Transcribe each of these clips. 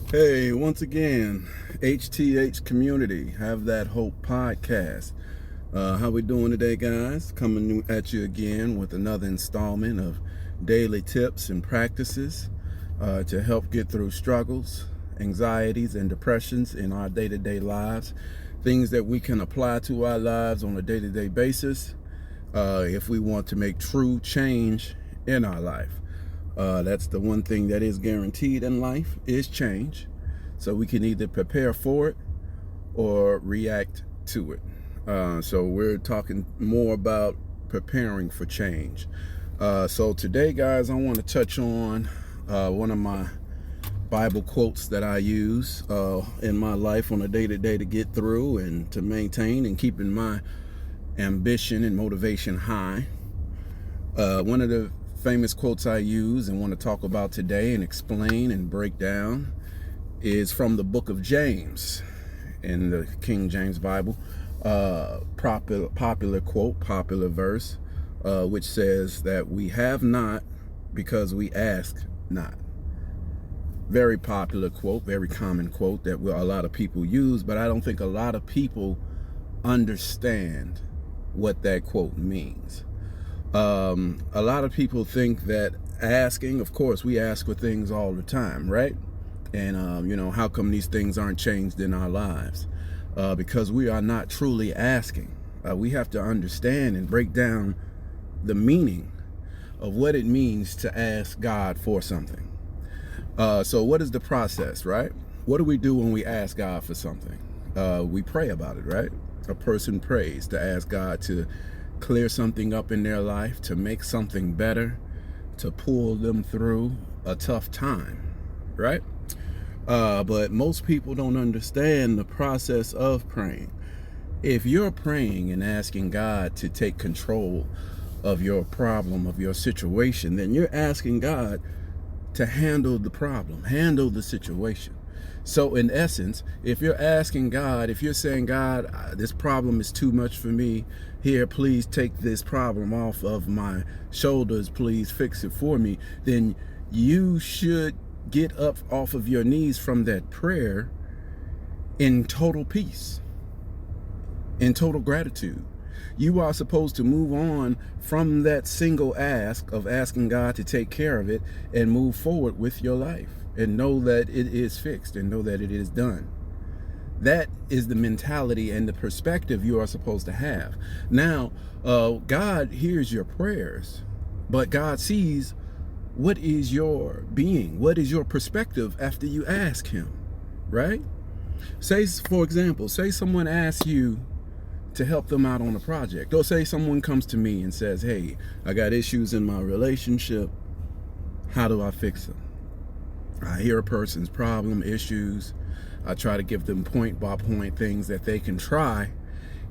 Hey, once again, HTH community, Have That Hope podcast. How we doing today, guys? Coming at you again with another installment of daily tips and practices to help get through struggles, anxieties, and depressions in our day-to-day lives. Things that we can apply to our lives on a day-to-day basis if we want to make true change in our life. That's the one thing that is guaranteed in life is change. So we can either prepare for it or react to it. So we're talking more about preparing for change. So today, guys, I want to touch on one of my Bible quotes that I use in my life on a day-to-day to get through and to maintain and keeping my ambition and motivation high. One of the famous quotes I use and want to talk about today and explain and break down is from the book of James in the King James Bible. Popular quote, popular verse, which says that we have not because we ask not. Very popular quote, very common quote that a lot of people use, but I don't think a lot of people understand what that quote means. A lot of people think that asking, of course, we ask for things all the time, right? And, how come these things aren't changed in our lives? Because we are not truly asking. We have to understand and break down the meaning of what it means to ask God for something. So what is the process, right? What do we do when we ask God for something? We pray about it, right? A person prays to ask God to clear something up in their life, to make something better, to pull them through a tough time, right? But most people don't understand the process of praying. If you're praying and asking God to take control of your problem, of your situation, then you're asking God to handle the problem, handle the situation. So in essence, if you're asking God, if you're saying, God, this problem is too much for me, here, please take this problem off of my shoulders, please fix it for me, then you should get up off of your knees from that prayer in total peace, in total gratitude. You are supposed to move on from that single ask of asking God to take care of it and move forward with your life and know that it is fixed and know that it is done. That is the mentality and the perspective you are supposed to have. Now, God hears your prayers, but God sees what is your being, what is your perspective after you ask him, right? Say, for example, say someone asks you to help them out on a project, or say someone comes to me and says, hey, I got issues in my relationship, how do I fix them? I hear a person's problem, issues, I try to give them point by point things that they can try,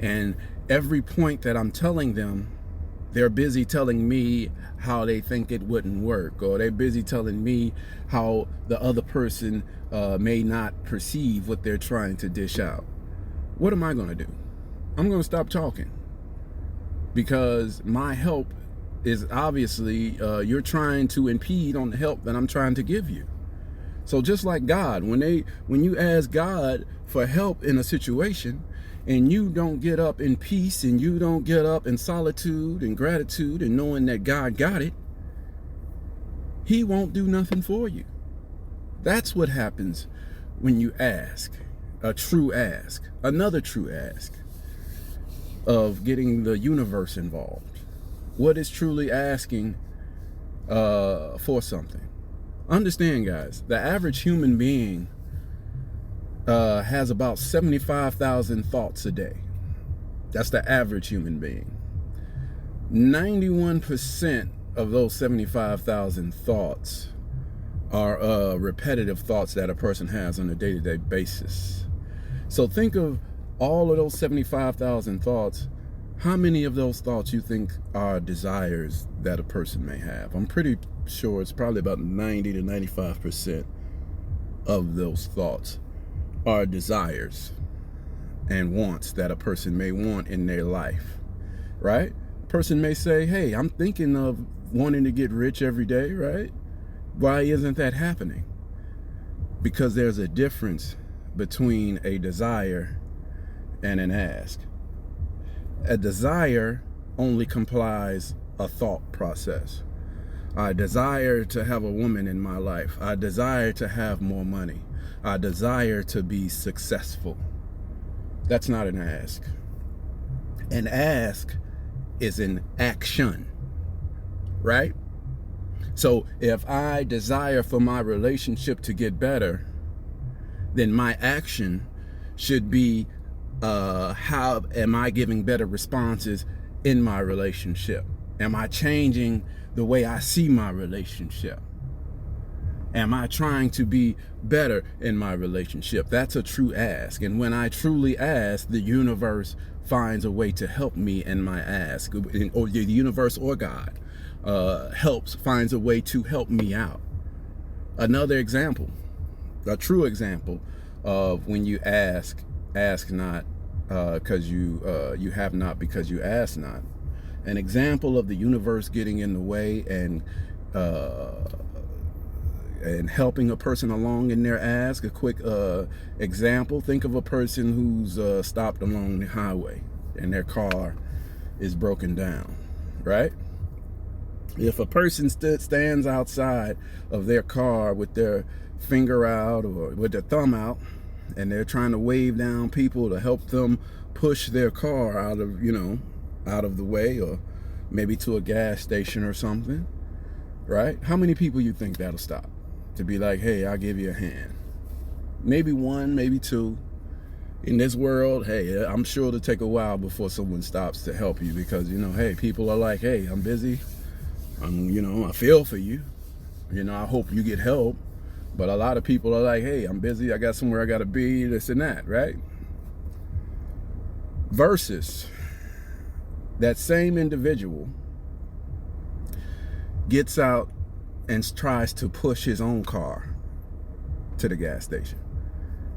and every point that I'm telling them, they're busy telling me how they think it wouldn't work, or they're busy telling me how the other person may not perceive what they're trying to dish out. What am I going to do? I'm going to stop talking, because my help is obviously you're trying to impede on the help that I'm trying to give you. So just like God, when you ask God for help in a situation, and you don't get up in peace, and you don't get up in solitude and gratitude and knowing that God got it, he won't do nothing for you. That's what happens when you ask, a true ask, another true ask of getting the universe involved. What is truly asking for something? Understand, guys, the average human being has about 75,000 thoughts a day. That's the average human being. 91% of those 75,000 thoughts are repetitive thoughts that a person has on a day-to-day basis. So think of all of those 75,000 thoughts. How many of those thoughts you think are desires that a person may have? I'm pretty sure it's probably about 90 to 95% of those thoughts are desires and wants that a person may want in their life, right? A person may say, hey, I'm thinking of wanting to get rich every day, right? Why isn't that happening? Because there's a difference between a desire and an ask. A desire only complies a thought process. I desire to have a woman in my life. I desire to have more money. I desire to be successful. That's not an ask. An ask is an action, right? So if I desire for my relationship to get better, then my action should be how am I giving better responses in my relationship? Am I changing the way I see my relationship? Am I trying to be better in my relationship? That's a true ask. And when I truly ask, the universe finds a way to help me in my ask. Or the universe or God finds a way to help me out. Another example, a true example of when you ask not because you have not because you ask not. An example of the universe getting in the way and helping a person along in their ask. A quick example, think of a person who's stopped along the highway and their car is broken down, right? If a person stands outside of their car with their finger out or with their thumb out and they're trying to wave down people to help them push their car out of the way, or maybe to a gas station or something, right? How many people you think that'll stop to be like, hey, I'll give you a hand? Maybe one, maybe two. In this world, hey, I'm sure it'll take a while before someone stops to help you because, hey, people are like, hey, I'm busy. I feel for you. I hope you get help. But a lot of people are like, hey, I'm busy. I got somewhere I got to be, this and that, right? Versus that same individual gets out and tries to push his own car to the gas station.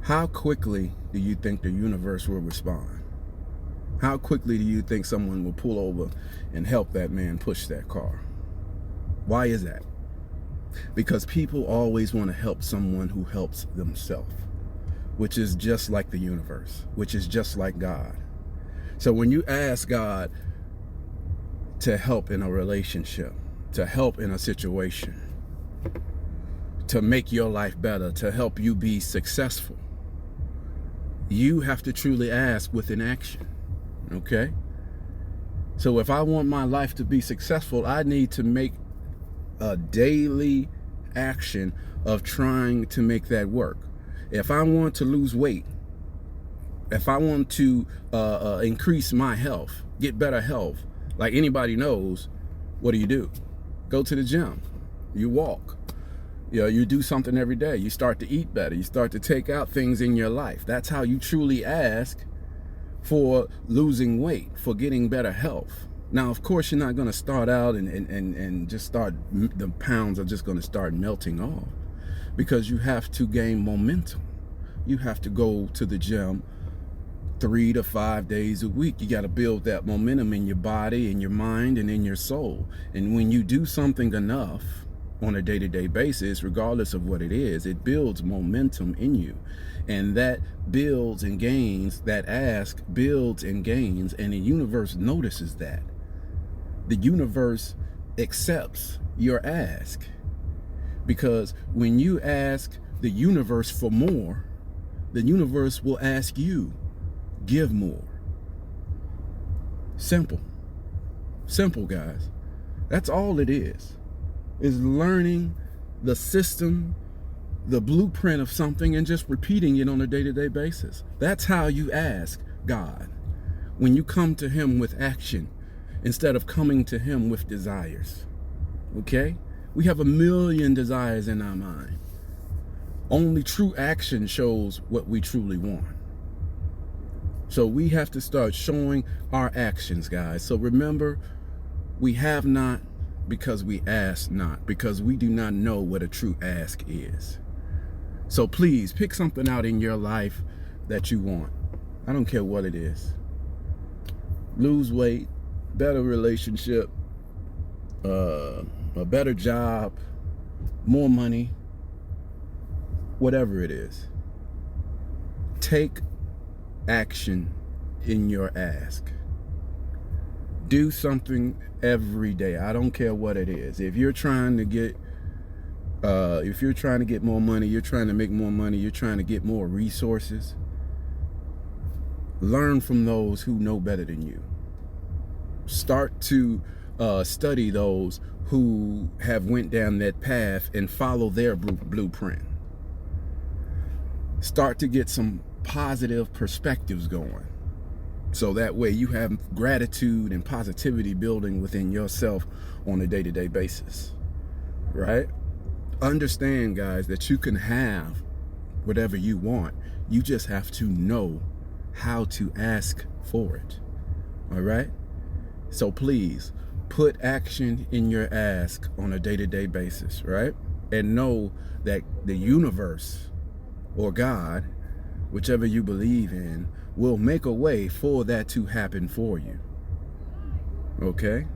How quickly do you think the universe will respond? How quickly do you think someone will pull over and help that man push that car? Why is that? Because people always want to help someone who helps themselves, which is just like the universe, which is just like God. So when you ask God to help in a relationship, to help in a situation, to make your life better, to help you be successful, you have to truly ask with an action, okay? So if I want my life to be successful, I need to make a daily action of trying to make that work. If I want to lose weight, if I want to increase my health, get better health, like anybody knows, what do? Go to the gym, you walk, you do something every day, you start to eat better, you start to take out things in your life. That's how you truly ask for losing weight, for getting better health. Now, of course, you're not going to start out and just the pounds are just going to start melting off, because you have to gain momentum. You have to go to the gym 3 to 5 days a week. You got to build that momentum in your body, in your mind, and in your soul. And when you do something enough on a day-to-day basis, regardless of what it is, it builds momentum in you. And that builds and gains, that ask builds and gains, and the universe notices that. The universe accepts your ask, because when you ask the universe for more, the universe will ask you, give more. Simple, guys. That's all it is learning the system, the blueprint of something, and just repeating it on a day-to-day basis. That's how you ask God. When you come to him with action, instead of coming to him with desires. Okay? We have 1,000,000 desires in our mind. Only true action shows what we truly want. So we have to start showing our actions, guys. So remember, we have not because we ask not, because we do not know what a true ask is. So please pick something out in your life that you want. I don't care what it is. Lose weight, better relationship, a better job, more money, whatever it is, take action in your ask. Do something every day. I don't care what it is. If you're trying to get more money, you're trying to make more money, you're trying to get more resources, learn from those who know better than you. Start to study those who have went down that path and follow their blueprint. Start to get some positive perspectives going, so that way you have gratitude and positivity building within yourself on a day-to-day basis, right? Understand, guys, that you can have whatever you want. You just have to know how to ask for it, all right? So please put action in your ask on a day-to-day basis, right? And know that the universe or God, whichever you believe in, will make a way for that to happen for you. Okay?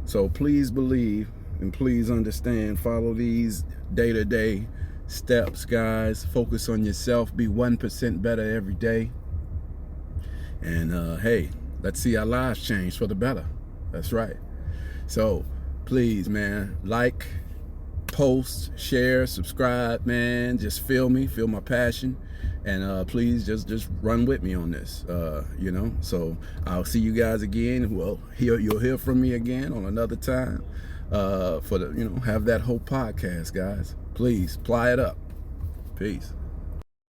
So please believe and please understand, follow these day-to-day steps, guys. Focus on yourself, be 1% better every day. And hey, let's see our lives change for the better. That's right. So please, man, like, post, share, subscribe, man. Just feel me, feel my passion. And please just run with me on this, you know. So I'll see you guys again. Well, you'll hear from me again on another time for the, Have That Hope podcast, guys. Please, ply it up. Peace.